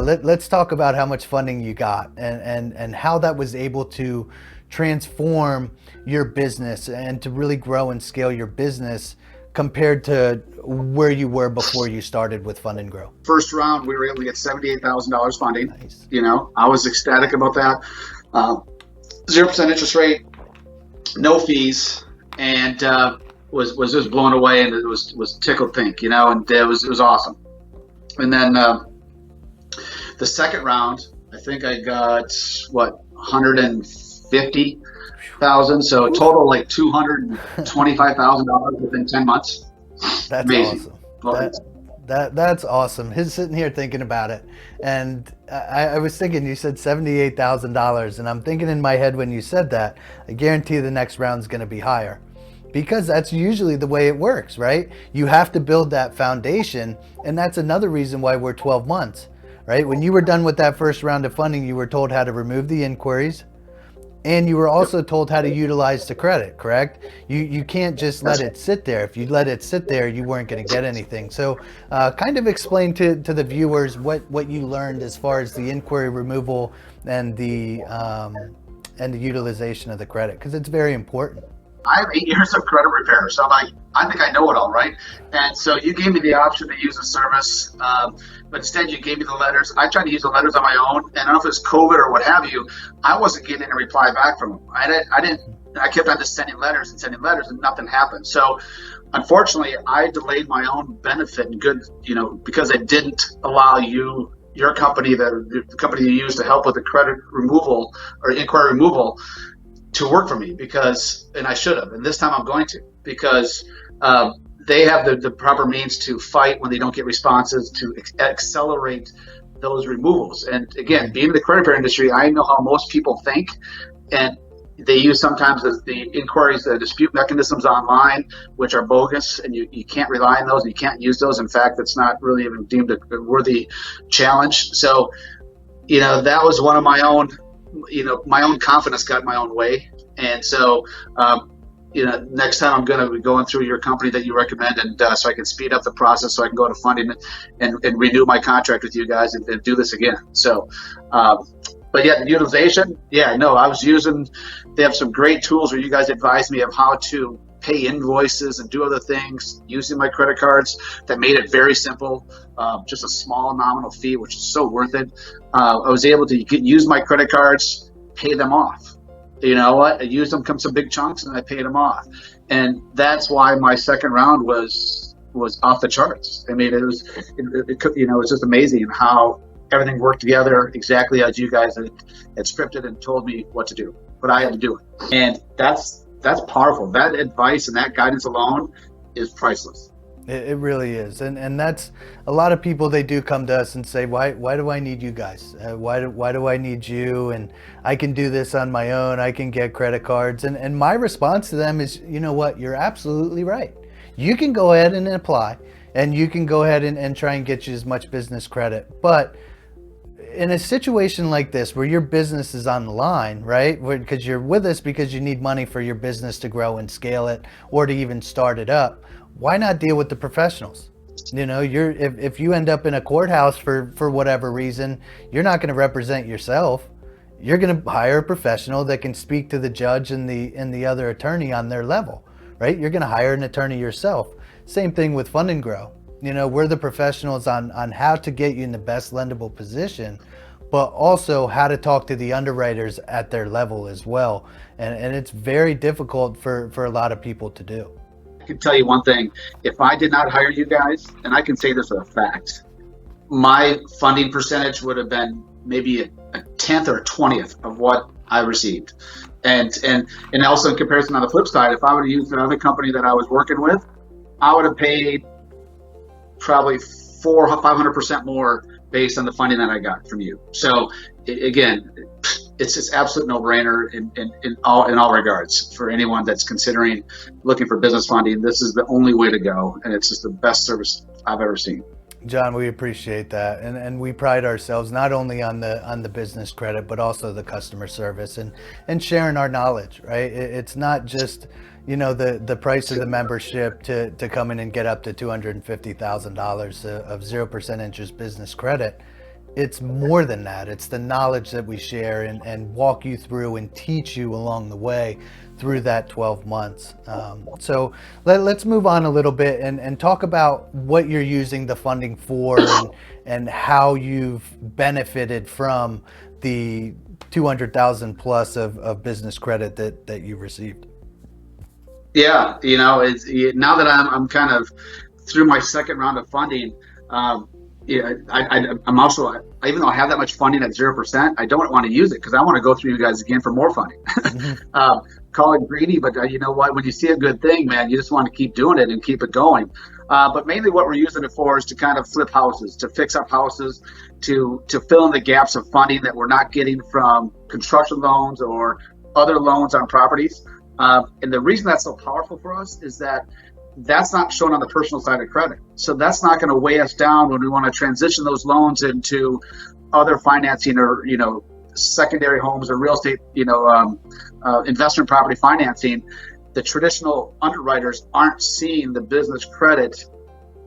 Let's talk about how much funding you got and how that was able to transform your business and to really grow and scale your business compared to where you were before you started with Fund and Grow. First round, we were able to get $78,000 funding. Nice. I was ecstatic about that. 0% interest rate, no fees, and was just blown away, and it was tickled pink, and it was awesome. And then the second round, I think I got 150,000, so total like $225,000 within 10 months. That's amazing. Awesome. That's awesome. He's sitting here thinking about it, and I was thinking you said $78,000, and I'm thinking in my head when you said that, I guarantee the next round's going to be higher, because that's usually the way it works, right? You have to build that foundation, and that's another reason why we're 12 months, right? When you were done with that first round of funding, you were told how to remove the inquiries, and you were also told how to utilize the credit, correct? You can't just let it sit there. If you let it sit there, you weren't going to get anything. So kind of explain to the viewers what you learned as far as the inquiry removal and the utilization of the credit, because it's very important. I have 8 years of credit repair, so I think I know it all, right? And so you gave me the option to use a service, but instead you gave me the letters. I tried to use the letters on my own, and I don't know if it's COVID or what have you, I wasn't getting a reply back from them. I kept on just sending letters, and nothing happened. So unfortunately, I delayed my own benefit and good, because I didn't allow your company, the company you used to help with the credit removal or inquiry removal, to work for me, and I should have, and this time I'm going to, because they have the proper means to fight when they don't get responses, to accelerate those removals. And again, being in the credit repair industry, I know how most people think, and they use sometimes the inquiries, the dispute mechanisms online, which are bogus, and you can't rely on those, and you can't use those. In fact, it's not really even deemed a worthy challenge. So, that was one of my own, my own confidence got in my own way. And so, next time I'm going to be going through your company that you recommend, and so I can speed up the process, so I can go to funding and renew my contract with you guys and do this again. So, but yeah, the utilization, I was using, they have some great tools where you guys advised me of how to pay invoices and do other things using my credit cards that made it very simple, just a small nominal fee, which is so worth it. I was able to use my credit cards, pay them off. You know what? I used them, come some big chunks, and I paid them off. And that's why my second round was off the charts. I mean, it was just amazing how everything worked together exactly as you guys had scripted and told me what to do, but I had to do it. And that's powerful. That advice and that guidance alone is priceless. It really is. And that's a lot of people, they do come to us and say, why do I need you guys? Why do I need you? And I can do this on my own. I can get credit cards. And my response to them is, you know what? You're absolutely right. You can go ahead and apply, and you can go ahead and try and get you as much business credit. But in a situation like this where your business is on the line, right? Because you're with us because you need money for your business to grow and scale it, or to even start it up. Why not deal with the professionals? If you end up in a courthouse for whatever reason, you're not going to represent yourself. You're going to hire a professional that can speak to the judge and the other attorney on their level, right? You're going to hire an attorney yourself. Same thing with Fund and Grow. We're the professionals on how to get you in the best lendable position, but also how to talk to the underwriters at their level as well. And it's very difficult for a lot of people to do. I can tell you one thing. If I did not hire you guys, and I can say this as a fact, my funding percentage would have been maybe a 10th or a 20th of what I received. And also in comparison on the flip side, if I would have used another company that I was working with, I would have paid probably 400 or 500% more based on the funding that I got from you. So again, it's just absolute no-brainer in all regards for anyone that's considering looking for business funding. This is the only way to go, and it's just the best service I've ever seen. John, we appreciate that, and we pride ourselves not only on the business credit, but also the customer service and sharing our knowledge. Right? It's not just the price of the membership to come in and get up to $250,000 of 0% interest business credit. it's more than that. It's the knowledge that we share and walk you through and teach you along the way through that 12 months. So let's move on a little bit and talk about what you're using the funding for and how you've benefited from the 200,000 plus of business credit that you received. Yeah, it's now that I'm kind of through my second round of funding. Yeah, I'm also, even though I have that much funding at 0%, I don't want to use it because I want to go through you guys again for more funding. Call it greedy, but you know what? When you see a good thing, man, you just want to keep doing it and keep it going. But mainly what we're using it for is to kind of flip houses, to fix up houses, to fill in the gaps of funding that we're not getting from construction loans or other loans on properties. And the reason that's so powerful for us is that that's not shown on the personal side of credit. So that's not going to weigh us down when we want to transition those loans into other financing or, secondary homes or real estate, investment property financing. The traditional underwriters aren't seeing the business credit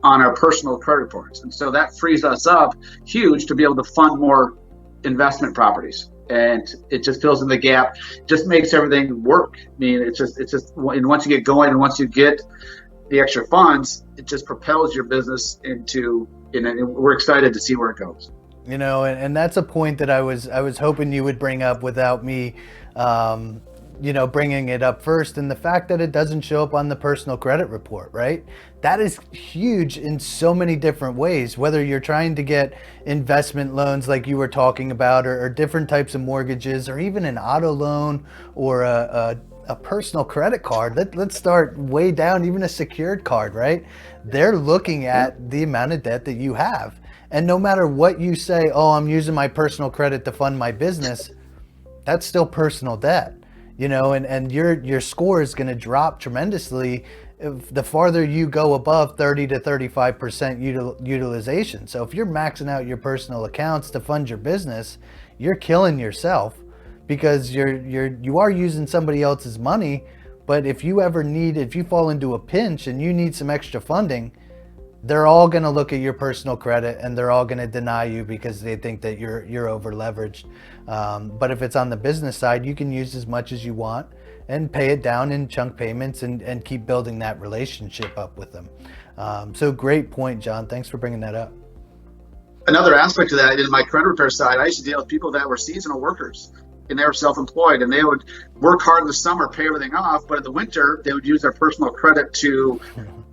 on our personal credit reports. And so that frees us up huge to be able to fund more investment properties. And it just fills in the gap, just makes everything work. I mean, it's just, and once you get going and once you get the extra funds, it just propels your business into, and we're excited to see where it goes. And that's a point that I was hoping you would bring up without me, bringing it up first. And the fact that it doesn't show up on the personal credit report, right? That is huge in so many different ways, whether you're trying to get investment loans like you were talking about, or different types of mortgages, or even an auto loan or a personal credit card. Let's start way down, even a secured card, right? They're looking at the amount of debt that you have. And no matter what you say, oh, I'm using my personal credit to fund my business, that's still personal debt, and your score is going to drop tremendously if the farther you go above 30 to 35% utilization. So if you're maxing out your personal accounts to fund your business, you're killing yourself, because you are using somebody else's money. But if you fall into a pinch and you need some extra funding, they're all going to look at your personal credit and they're all going to deny you because they think that you're over leveraged. But if it's on the business side, you can use as much as you want and pay it down in chunk payments and keep building that relationship up with them. So great point, John. Thanks for bringing that up. Another aspect of that, in my credit repair side, I used to deal with people that were seasonal workers. And they were self-employed, and they would work hard in the summer, pay everything off, but in the winter they would use their personal credit to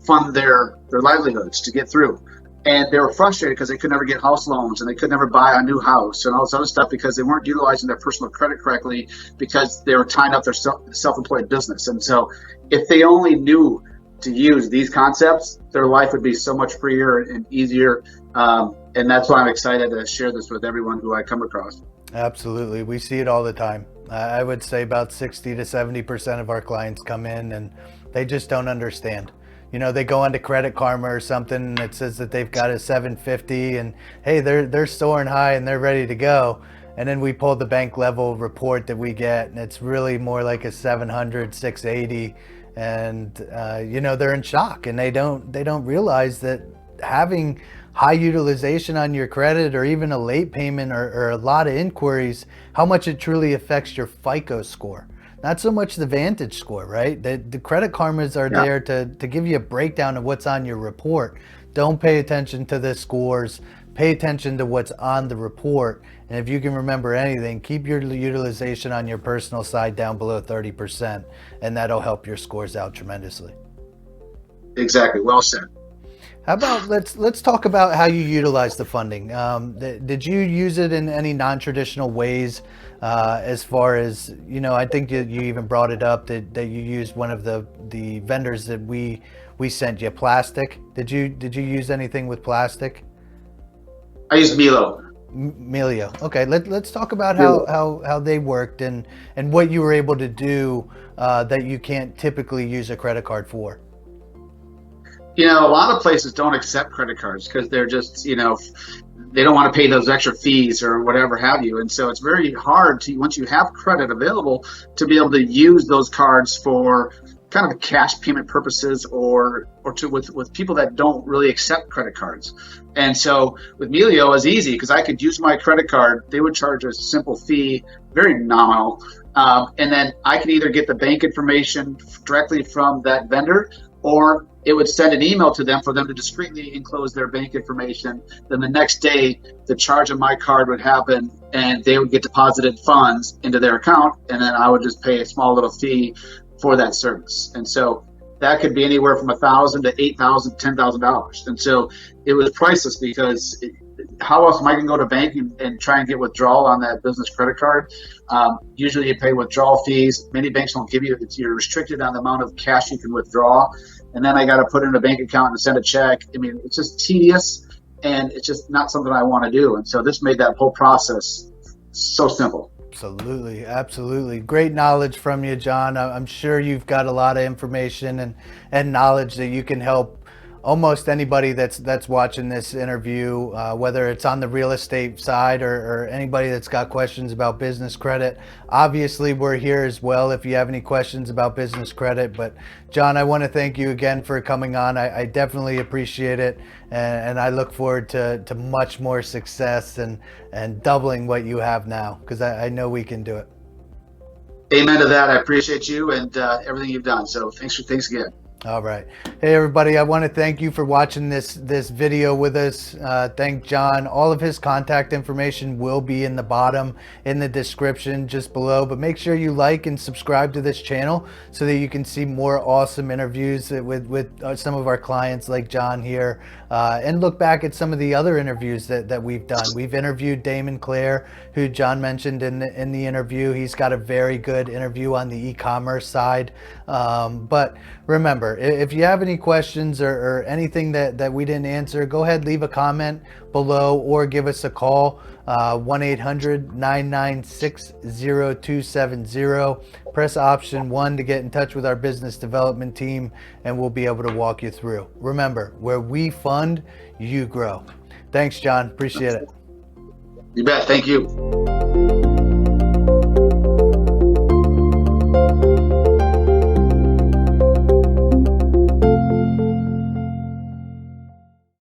fund their livelihoods, to get through. And they were frustrated because they could never get house loans and they could never buy a new house and all this other stuff because they weren't utilizing their personal credit correctly because they were tying up their self-employed business. And so if they only knew to use these concepts, their life would be so much freer and easier. And that's why I'm excited to share this with everyone who I come across. Absolutely. We see it all the time. I would say about 60 to 70% of our clients come in and they just don't understand. They go onto Credit Karma or something that says that they've got a 750 and hey, they're soaring high and they're ready to go. And then we pull the bank level report that we get and it's really more like a 700, 680. And, they're in shock and they don't realize that having high utilization on your credit or even a late payment or a lot of inquiries, how much it truly affects your FICO score. Not so much the Vantage score, right? The Credit Karmas are there to give you a breakdown of what's on your report. Don't pay attention to the scores. Pay attention to what's on the report. And if you can remember anything, keep your utilization on your personal side down below 30%, and that'll help your scores out tremendously. Exactly. Well said. How about let's talk about how you utilize the funding. Did you use it in any non-traditional ways? As far as I think that you even brought it up that you used one of the vendors that we sent you, plastic. Did you use anything with plastic? I used Milo. Melio. Okay, let's talk about how they worked and what you were able to do that you can't typically use a credit card for. A lot of places don't accept credit cards because they're just, they don't want to pay those extra fees or whatever have you. And so it's very hard to, once you have credit available, to be able to use those cards for kind of cash payment purposes or to with people that don't really accept credit cards. And so with Melio, it was easy because I could use my credit card. They would charge a simple fee, very nominal. And then I could either get the bank information directly from that vendor, or it would send an email to them for them to discreetly enclose their bank information. Then the next day, the charge of my card would happen and they would get deposited funds into their account. And then I would just pay a small little fee for that service. And so that could be anywhere from $1,000 to $8,000, $10,000. And so it was priceless because how else am I going to go to bank and try and get withdrawal on that business credit card? Usually you pay withdrawal fees. Many banks don't give you, you're restricted on the amount of cash you can withdraw. And then I got to put it in a bank account and send a check. I mean, it's just tedious and it's just not something I want to do. And so this made that whole process so simple. Absolutely. Absolutely. Great knowledge from you, John. I'm sure you've got a lot of information and knowledge that you can help almost anybody that's watching this interview, whether it's on the real estate side or anybody that's got questions about business credit. Obviously, we're here as well if you have any questions about business credit. But John, I want to thank you again for coming on. I definitely appreciate it. And I look forward to much more success and doubling what you have now, because I know we can do it. Amen to that. I appreciate you and everything you've done. So thanks again. All right. Hey, everybody, I want to thank you for watching this video with us. Thank John. All of his contact information will be in the bottom in the description just below. But make sure you like and subscribe to this channel so that you can see more awesome interviews with some of our clients like John here. And look back at some of the other interviews that we've done. We've interviewed Damon Clare, who John mentioned in the interview. He's got a very good interview on the e-commerce side. But remember, if you have any questions or anything that we didn't answer, go ahead, leave a comment below or give us a call, 1-800-996-0270. Press option 1 to get in touch with our business development team, and we'll be able to walk you through. Remember, where we fund, you grow. Thanks, John. Appreciate it. You bet. Thank you.